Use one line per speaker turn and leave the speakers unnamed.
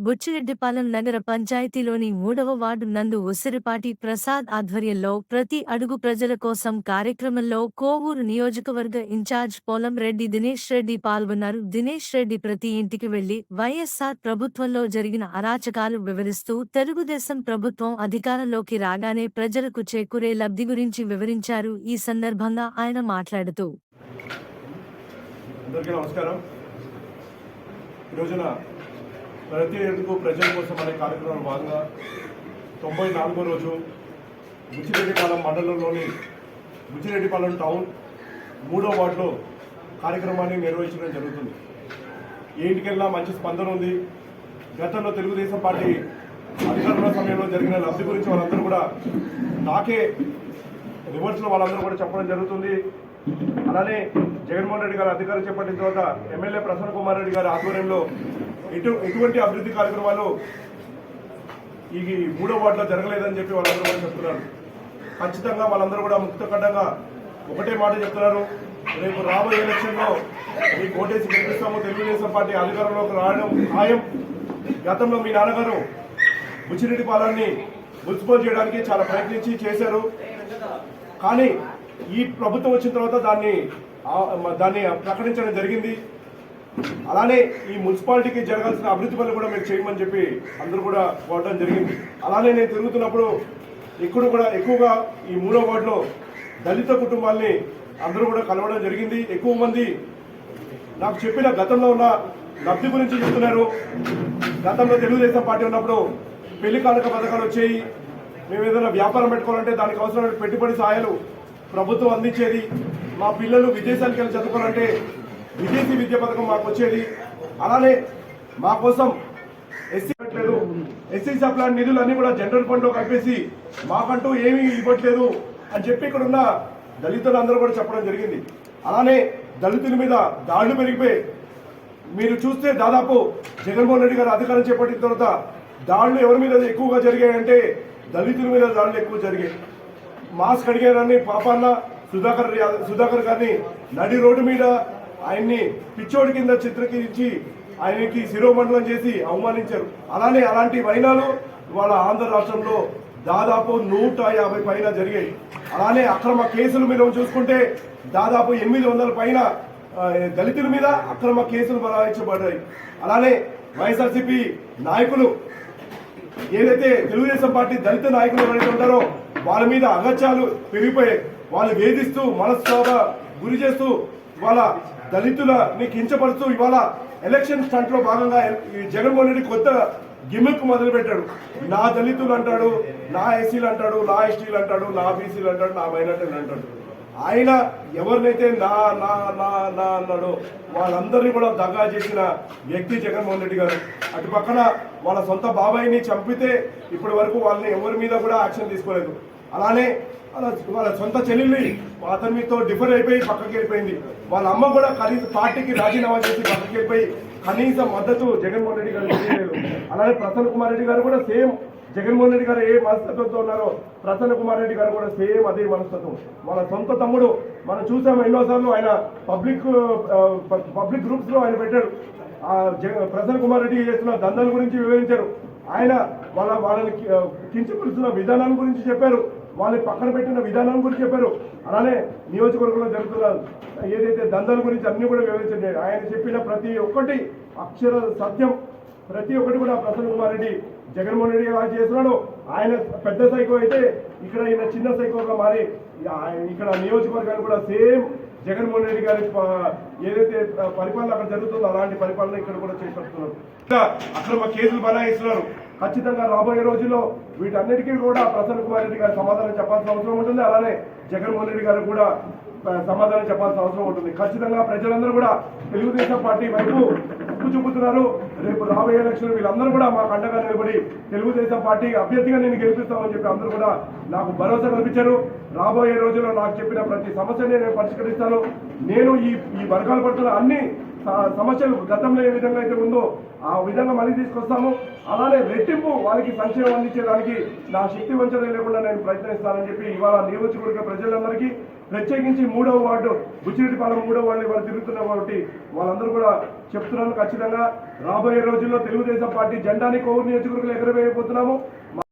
బుచ్చిరెడ్డిపాలెం నగర పంచాయతీలోని 3వ వార్డు నందు ఉసిరిపాటి ప్రసాద్ ఆధ్వర్యంలో ప్రతి అడుగు ప్రజల కోసం కార్యక్రమంలో కోవూరు నియోజకవర్గ ఇన్ఛార్జ్ పోలం రెడ్డి దినేష్ రెడ్డి పాల్గొన్నారు. దినేష్ రెడ్డి ప్రతి ఇంటికి వెళ్లి వైఎస్ఆర్ ప్రభుత్వంలో జరిగిన అరాచకాలు వివరిస్తూ తెలుగుదేశం ప్రభుత్వం అధికారంలోకి రాగానే ప్రజలకు చేకూరే లబ్ధి గురించి వివరించారు. ఈ సందర్భంగా ఆయన మాట్లాడుతూ
ప్రతి ఎదుగు ప్రజల కోసం అనే కార్యక్రమంలో భాగంగా 94వ రోజు బుచ్చిరెడ్డిపాలెం మండలంలోని బుచ్చిరెడ్డిపాలెం టౌన్ 3వ వార్డులో కార్యక్రమాన్ని నిర్వహించడం జరుగుతుంది. ఏ ఇంటికెళ్ళినా మంచి స్పందన ఉంది. గతంలో తెలుగుదేశం పార్టీ అధికారంలో సమయంలో జరిగిన లబ్ధి గురించి వాళ్ళందరూ కూడా నాకే రివర్స్లో వాళ్ళందరూ కూడా చెప్పడం జరుగుతుంది. అలానే జగన్మోహన్ రెడ్డి గారు అధికారం చేపట్టిన తర్వాత ఎమ్మెల్యే ప్రసన్న కుమార్ రెడ్డి గారి ఆధ్వర్యంలో ఎటువంటి అభివృద్ధి కార్యక్రమాలు ఈ 3వ వార్డులో జరగలేదని చెప్పి వాళ్ళందరూ కూడా చెప్తున్నారు. ఖచ్చితంగా వాళ్ళందరూ కూడా ముక్తఖండంగా ఒకటే మాట చెప్తున్నారు, రేపు రాబోయే ఎలక్షన్లో మీ కోటేసి గెలిపిస్తాము, తెలుగుదేశం పార్టీ అధికారంలోకి రావడం ఖాయం. గతంలో మీ నాన్నగారు బుచ్చిరెడ్డిపాలెంని మున్సిపల్ చేయడానికి చాలా ప్రయత్నించి చేశారు. కానీ ఈ ప్రభుత్వం వచ్చిన తర్వాత దాన్ని ప్రకటించడం జరిగింది. అలానే ఈ మున్సిపాలిటీకి జరగాల్సిన అభివృద్ధి పనులు కూడా మీరు చేయమని చెప్పి అందరూ కూడా కోరడం జరిగింది. అలానే నేను తిరుగుతున్నప్పుడు ఇక్కడ కూడా ఎక్కువగా ఈ 3వ వార్డులో దళిత కుటుంబాల్ని అందరూ కూడా కలవడం జరిగింది. ఎక్కువ మంది నాకు చెప్పిన గతంలో ఉన్న లబ్ధి గురించి చెప్తున్నారు. గతంలో తెలుగుదేశం పార్టీ ఉన్నప్పుడు పెళ్లి కానుక పథకాలు వచ్చాయి. మేము ఏదైనా వ్యాపారం పెట్టుకోవాలంటే దానికి అవసరమైన పెట్టుబడి సాయాలు ప్రభుత్వం అందించేది. మా పిల్లలు విదేశాలకు వెళ్ళి చదువుకోవాలంటే విదేశీ విద్య పథకం మాకు వచ్చేది. అలానే మా కోసం ఎస్సీ సప్లాన్ నిధులన్నీ కూడా జనరల్ ఫండ్లో కలిపేసి మాకంటూ ఏమీ ఇవ్వట్లేదు అని చెప్పి ఇక్కడ ఉన్న దళితులందరూ కూడా చెప్పడం జరిగింది. అలానే దళితుల మీద దాడులు పెరిగిపోయి మీరు చూస్తే దాదాపు జగన్మోహన్ రెడ్డి గారు అధికారం చేపట్టిన తర్వాత దాడులు ఎవరి మీద ఎక్కువగా జరిగాయంటే దళితుల మీద దాడులు ఎక్కువ జరిగాయి. మాస్క్ అడిగారని పాపాన్న సుధాకర్ గారిని నడి రోడ్డు మీద ఆయన్ని పిచ్చోడి కింద చిత్రీకరించి ఆయనకి శిరోమండలం చేసి అవమానించారు. అలానే అలాంటి వైనాలు ఇవాళ ఆంధ్ర రాష్ట్రంలో దాదాపు 150 పైన జరిగాయి. అలానే అక్రమ కేసులు మీద చూసుకుంటే దాదాపు 800 పైన దళితుల మీద అక్రమ కేసులు బనాయించబడ్డాయి. అలానే వైఎస్ఆర్సీపీ నాయకులు ఏదైతే తెలుగుదేశం పార్టీ దళిత నాయకులు ఎవరైతే ఉంటారో వాళ్ళ మీద అగత్యాలు పెరిగిపోయాయి. వాళ్ళు వేధిస్తూ మనస్తాప గురి చేస్తూ ఇవాళ దళితులని కించపరుస్తూ ఇవాళ ఎలక్షన్ స్టంట్ లో భాగంగా జగన్మోహన్ రెడ్డి కొత్త గిమిక్ మొదలు పెట్టాడు. నా దళితులు అంటాడు, నా ఎస్సీలు అంటాడు, నా ఎస్టీలు అంటాడు, నా బీసీలు అంటాడు, నా మైనార్టీలు అంటాడు. ఆయన ఎవరినైతే నా నా నా నా అన్నాడో వాళ్ళందరినీ కూడా దగా చేసిన వ్యక్తి జగన్మోహన్ రెడ్డి గారు. అటు పక్కన వాళ్ళ సొంత బాబాయిని చంపితే ఇప్పటి వరకు వాళ్ళని ఎవరి మీద కూడా యాక్షన్ తీసుకోలేదు. అలానే వాళ్ళ సొంత చెల్లెల్ని అతనితో డిఫర్ అయిపోయి పక్కకి వెళ్ళిపోయింది. వాళ్ళ అమ్మ కూడా కనీసం పార్టీకి రాజీనామా చేసి పక్కకి వెళ్ళిపోయి కనీస మద్దతు జగన్మోహన్ రెడ్డి గారు చేయలేదు. అలానే ప్రసన్న కుమార్ రెడ్డి గారు కూడా సేమ్ జగన్మోహన్ రెడ్డి గారు ఏ మనస్తత్వంతో ఉన్నారో ప్రసన్న కుమార్ రెడ్డి గారు కూడా సేమ్ అదే మనస్తత్వం. వాళ్ళ సొంత తమ్ముడు మనం చూసాము ఎన్నోసార్లు ఆయన పబ్లిక్ గ్రూప్స్ లో ఆయన పెట్టాడు. ప్రసన్న కుమార్ రెడ్డి చేస్తున్న దందాల గురించి వివరించారు. ఆయన వాళ్ళని కించపరుస్తున్న విధానాల గురించి చెప్పారు. వాళ్ళని పక్కన పెట్టిన విధానం గురించి చెప్పారు. అలానే నియోజకవర్గంలో జరుగుతున్న ఏదైతే దందాల గురించి అన్ని కూడా వివరించండి. ఆయన చెప్పిన ప్రతి ఒక్కటి అక్షర సత్యం. ప్రతి ఒక్కటి కూడా ప్రసన్న కుమార్ రెడ్డి జగన్మోహన్ రెడ్డి గారు చేస్తున్నాడు. ఆయన పెద్ద సైకో అయితే ఇక్కడ ఈయన చిన్న సైకోగా మారి ఇక్కడ నియోజకవర్గాలు కూడా సేమ్ జగన్మోహన్ రెడ్డి గారి ఏదైతే పరిపాలన అక్కడ జరుగుతుందో అలాంటి పరిపాలన ఇక్కడ కూడా చేపడుతున్నారు. అక్రమ కేసులు బనాయిస్తున్నారు. ఖచ్చితంగా రాబోయే రోజుల్లో వీటన్నిటికీ కూడా ప్రసన్న కుమార్ రెడ్డి గారు సమాధానం చెప్పాల్సిన అవసరం ఉంటుంది. అలానే జగన్మోహన్ రెడ్డి గారు కూడా సమాధానం చెప్పాల్సిన అవసరం ఉంటుంది. ఖచ్చితంగా ప్రజలందరూ కూడా తెలుగుదేశం పార్టీ వైపు చూపుతున్నారు. రేపు రాబోయే ఎలక్షన్ వీళ్ళందరూ కూడా మాకు అండగా నిలబడి తెలుగుదేశం పార్టీ అభ్యర్థిగా నేను గెలిపిస్తామని చెప్పి అందరూ కూడా నాకు భరోసా కల్పించారు. రాబోయే రోజుల్లో నాకు చెప్పిన ప్రతి సమస్యని నేను పరిష్కరిస్తాను. నేను ఈ వర్గాలు పడుతున్న అన్ని సమస్యలు గతంలో ఏ విధంగా అయితే ఉందో ఆ విధంగా మళ్ళీ తీసుకొస్తాము. అలానే రెట్టింపు వాళ్ళకి సంక్షేమం అందించేదానికి నా శక్తి వంచన లేకుండా నేను ప్రయత్నిస్తానని చెప్పి ఇవాళ నియోజకవర్గ ప్రజలందరికీ ప్రత్యేకించి 3వ వార్డు బుచ్చిరెడ్డిపాలెం 3వ వార్డు వాళ్ళు తిరుగుతున్నారు కాబట్టి వాళ్ళందరూ కూడా చెప్తున్నాను, ఖచ్చితంగా రాబోయే రోజుల్లో తెలుగుదేశం పార్టీ జెండాని కోవూరు నియోజకవర్గంలో ఎగరవేయబోతున్నాము.